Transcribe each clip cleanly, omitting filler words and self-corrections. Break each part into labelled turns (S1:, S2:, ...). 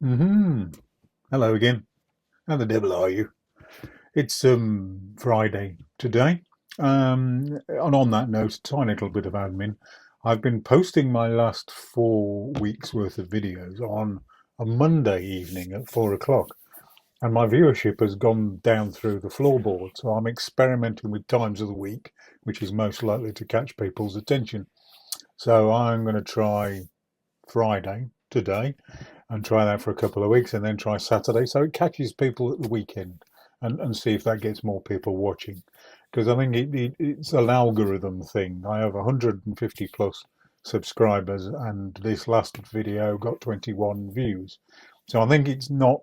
S1: Hello again. How the devil are you? It's Friday today. And on that note, a tiny little bit of admin. I've been posting my last 4 weeks worth of videos on a Monday evening at 4 o'clock, and my viewership has gone down through the floorboard. So I'm experimenting with times of the week, which is most likely to catch people's attention. So I'm going to try Friday today and try that for a couple of weeks and then try Saturday so it catches people at the weekend and see if that gets more people watching. Because I think it's an algorithm thing. I have 150 plus subscribers and this last video got 21 views. So I think it's not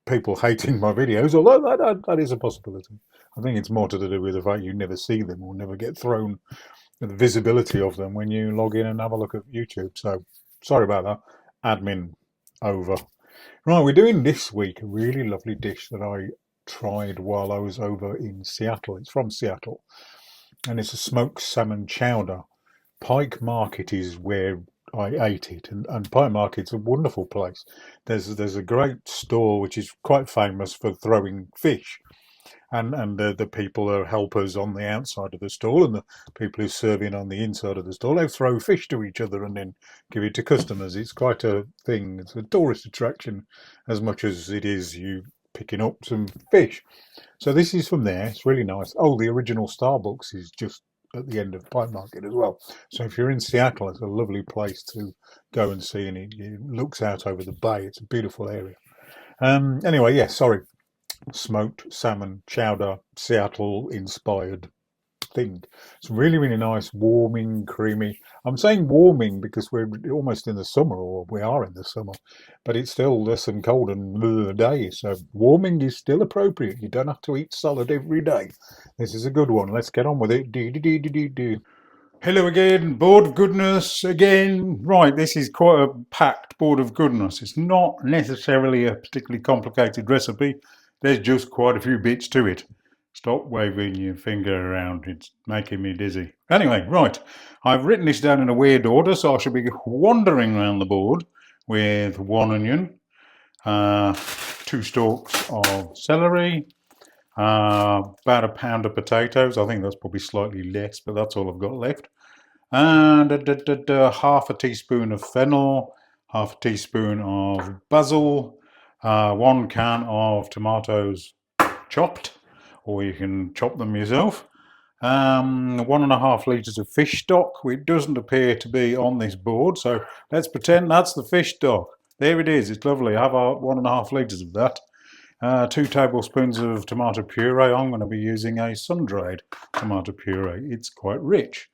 S1: people hating my videos, although that is a possibility. I think it's more to do with the fact you never see them or never get thrown the visibility of them when you log in and have a look at YouTube. So sorry about that. Admin over. Right, we're doing this week a really lovely dish that I tried while I was over in Seattle. It's from Seattle and it's a smoked salmon chowder. Pike Market is where I ate it, and Pike Market's a wonderful place. There's a great store which is quite famous for throwing fish, and the people are helpers on the outside of the stall, and the people who serve in on the inside of the stall, they throw fish to each other and then give it to customers. It's quite a thing. It's a tourist attraction as much as it is you picking up some fish. So this is from there. It's really nice. Oh, the original Starbucks is just at the end of Pike Market as well. So if you're in Seattle, it's a lovely place to go and see, and it looks out over the bay. It's a beautiful area. Anyway, yeah, sorry, smoked salmon chowder, Seattle inspired thing. It's really, really nice, warming, creamy. I'm saying warming because we're almost in the summer, or we are in the summer, but it's still there's some cold and days. So warming is still appropriate. You don't have to eat solid every day. This is a good one. Let's get on with it. Do. Hello again, board of goodness again. Right, this is quite a packed board of goodness. It's not necessarily a particularly complicated recipe. There's just quite a few bits to it. Stop waving your finger around, it's making me dizzy. Anyway, right, I've written this down in a weird order, so I shall be wandering around the board with 1 onion, 2 stalks of celery, about a pound of potatoes. I think that's probably slightly less, but that's all I've got left. And half a teaspoon of fennel, half a teaspoon of basil, 1 can of tomatoes chopped, or you can chop them yourself. 1.5 litres of fish stock, which doesn't appear to be on this board, so let's pretend that's the fish stock. There it is, it's lovely. I have 1.5 litres of that. 2 tablespoons of tomato puree. I'm going to be using a sun-dried tomato puree. It's quite rich.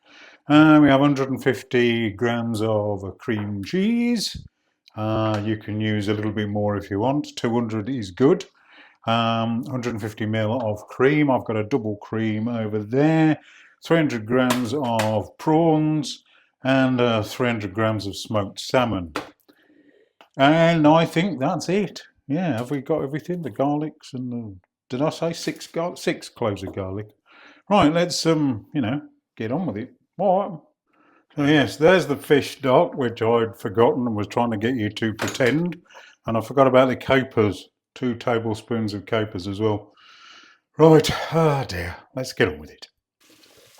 S1: We have 150 grams of cream cheese. You can use a little bit more if you want. 200 is good. 150 ml of cream. I've got a double cream over there. 300 grams of prawns and 300 grams of smoked salmon. And I think that's it. Yeah, have we got everything? The garlics and the, did I say six cloves of garlic? Right, let's get on with it. All right. So yes, there's the fish stock, which I'd forgotten and was trying to get you to pretend. And I forgot about the capers, 2 tablespoons of capers as well. Right, ah dear, let's get on with it.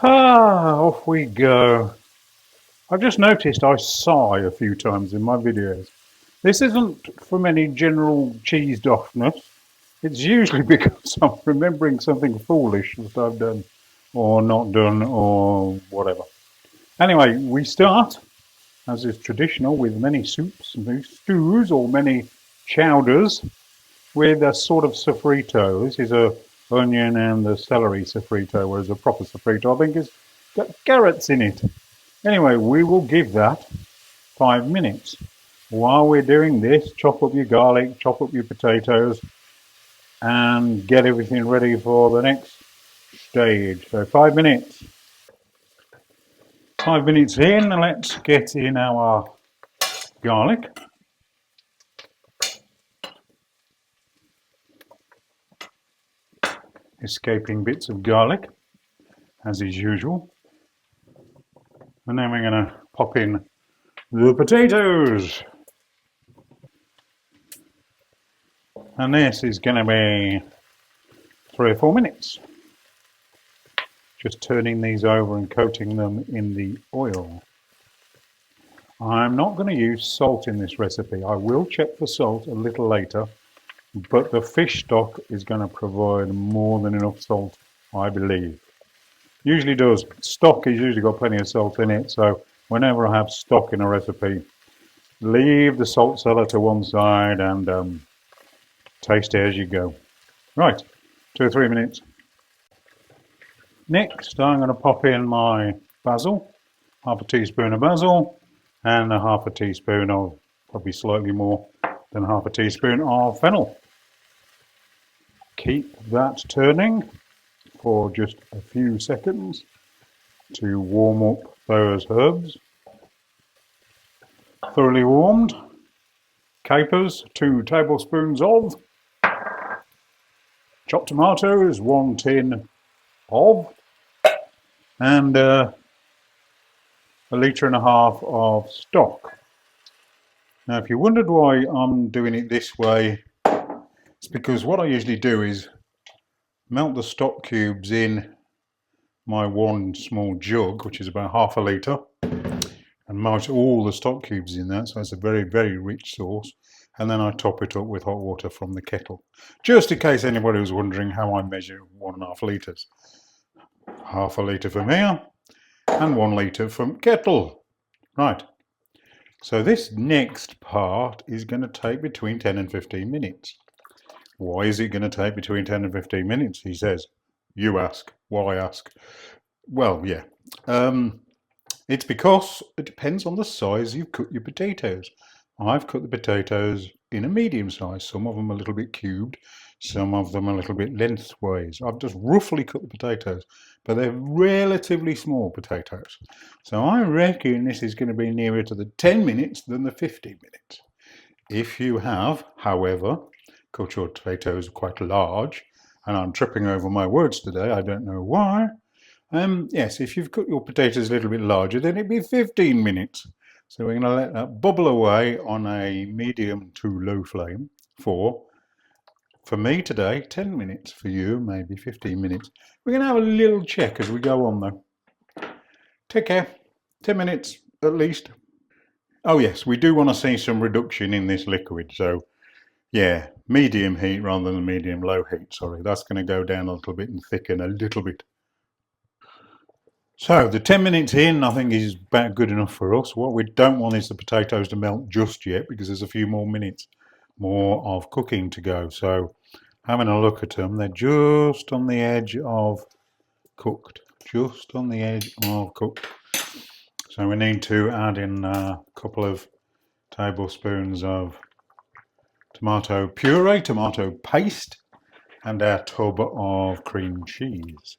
S1: Off we go. I've just noticed I sigh a few times in my videos. This isn't from any general cheese doffness. It's usually because I'm remembering something foolish that I've done or not done or whatever. Anyway, we start, as is traditional, with many soups, many stews, or many chowders, with a sort of sofrito. This is a onion and the celery sofrito, whereas a proper sofrito, I think, has got carrots in it. Anyway, we will give that 5 minutes. While we're doing this, chop up your garlic, chop up your potatoes, and get everything ready for the next stage. So 5 minutes. 5 minutes in, let's get in our garlic. Escaping bits of garlic, as is usual. And then we're going to pop in the potatoes. And this is going to be 3 or 4 minutes. Just turning these over and coating them in the oil. I'm not going to use salt in this recipe. I will check for salt a little later, but the fish stock is going to provide more than enough salt, I believe. Usually does. Stock has usually got plenty of salt in it, so whenever I have stock in a recipe, leave the salt cellar to one side and taste it as you go. Right, 2 or 3 minutes. Next, I'm going to pop in my basil, half a teaspoon of basil, and a half a teaspoon of, probably slightly more than half a teaspoon of fennel. Keep that turning for just a few seconds to warm up those herbs. Thoroughly warmed. Capers, 2 tablespoons of. Chopped tomatoes, 1 tin of. And 1.5 litres of stock. Now, if you wondered why I'm doing it this way, it's because what I usually do is melt the stock cubes in my 1 small jug, which is about half a litre, and mash all the stock cubes in that, so it's a very, very rich sauce. And then I top it up with hot water from the kettle, just in case anybody was wondering how I measure 1.5 litres. Half a litre from here and 1 litre from kettle. Right, so this next part is going to take between 10 and 15 minutes. Why is it going to take between 10 and 15 minutes, he says? You ask. Why ask? Well, yeah. It's because it depends on the size you've cut your potatoes. I've cut the potatoes in a medium size. Some of them a little bit cubed, some of them a little bit lengthways. I've just roughly cut the potatoes, but they're relatively small potatoes. So I reckon this is going to be nearer to the 10 minutes than the 15 minutes. If you have, however, cut your potatoes quite large, and I'm tripping over my words today, I don't know why. Yes, if you've cut your potatoes a little bit larger, then it'd be 15 minutes. So we're going to let that bubble away on a medium to low flame for me today, 10 minutes. For you, maybe 15 minutes. We're going to have a little check as we go on though. Take care. 10 minutes at least. Oh yes, we do want to see some reduction in this liquid. So yeah, medium heat rather than medium low heat. Sorry, that's going to go down a little bit and thicken a little bit. So the 10 minutes in, I think, is about good enough for us. What we don't want is the potatoes to melt just yet, because there's a few more minutes more of cooking to go. So having a look at them, they're just on the edge of cooked. Just on the edge of cooked. So we need to add in a couple of tablespoons of tomato puree, tomato paste, and our tub of cream cheese.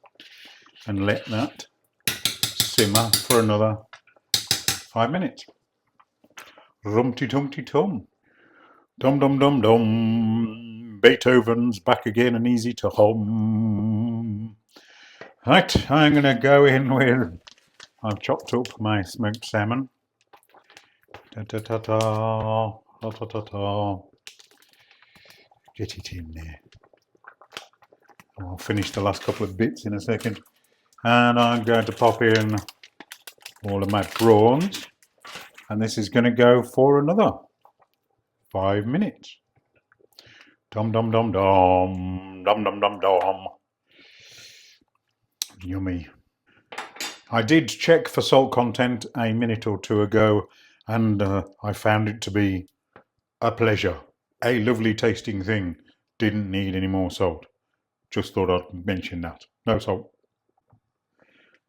S1: And let that simmer for another 5 minutes. Rumty-tumty-tum. Dum-dum-dum-dum. Beethoven's back again and easy to hum. Right, I'm going to go in with, I've chopped up my smoked salmon. Ta-ta-ta-ta. Ta-ta-ta-ta. Get it in there. I'll finish the last couple of bits in a second. And I'm going to pop in all of my prawns. And this is going to go for another 5 minutes. Dum dum dum dum. Dum dum dum dum. Yummy. I did check for salt content a minute or two ago, and I found it to be a pleasure. A lovely tasting thing. Didn't need any more salt. Just thought I'd mention that. No salt.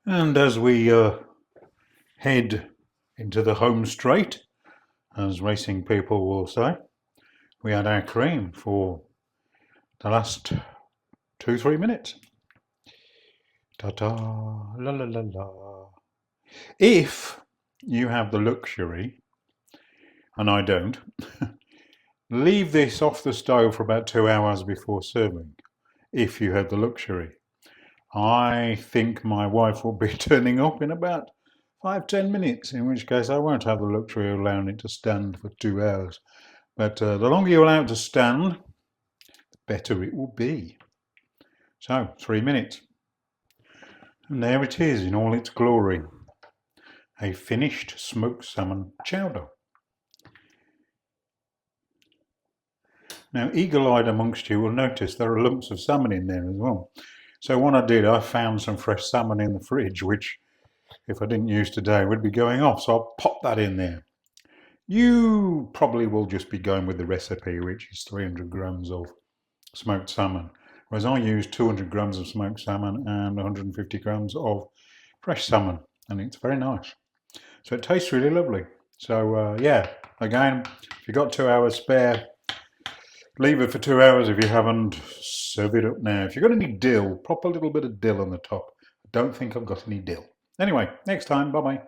S1: And as we head into the home straight, as racing people will say, we had our cream for the last 2-3 minutes. Ta-ta, la la la la. If you have the luxury, and I don't, leave this off the stove for about 2 hours before serving, if you have the luxury. I think my wife will be turning up in about 5-10 minutes, in which case I won't have the luxury of allowing it to stand for 2 hours. But the longer you allow it to stand, better it will be. So 3 minutes. And there it is in all its glory. A finished smoked salmon chowder. Now, eagle-eyed amongst you will notice there are lumps of salmon in there as well. So what I did, I found some fresh salmon in the fridge, which if I didn't use today would be going off. So I'll pop that in there. You probably will just be going with the recipe, which is 300 grams of smoked salmon. Whereas I use 200 grams of smoked salmon and 150 grams of fresh salmon. And it's very nice. So it tastes really lovely. So yeah, again, if you've got 2 hours spare, leave it for 2 hours. If you haven't, serve it up now. If you've got any dill, pop a little bit of dill on the top. I don't think I've got any dill. Anyway, next time, bye-bye.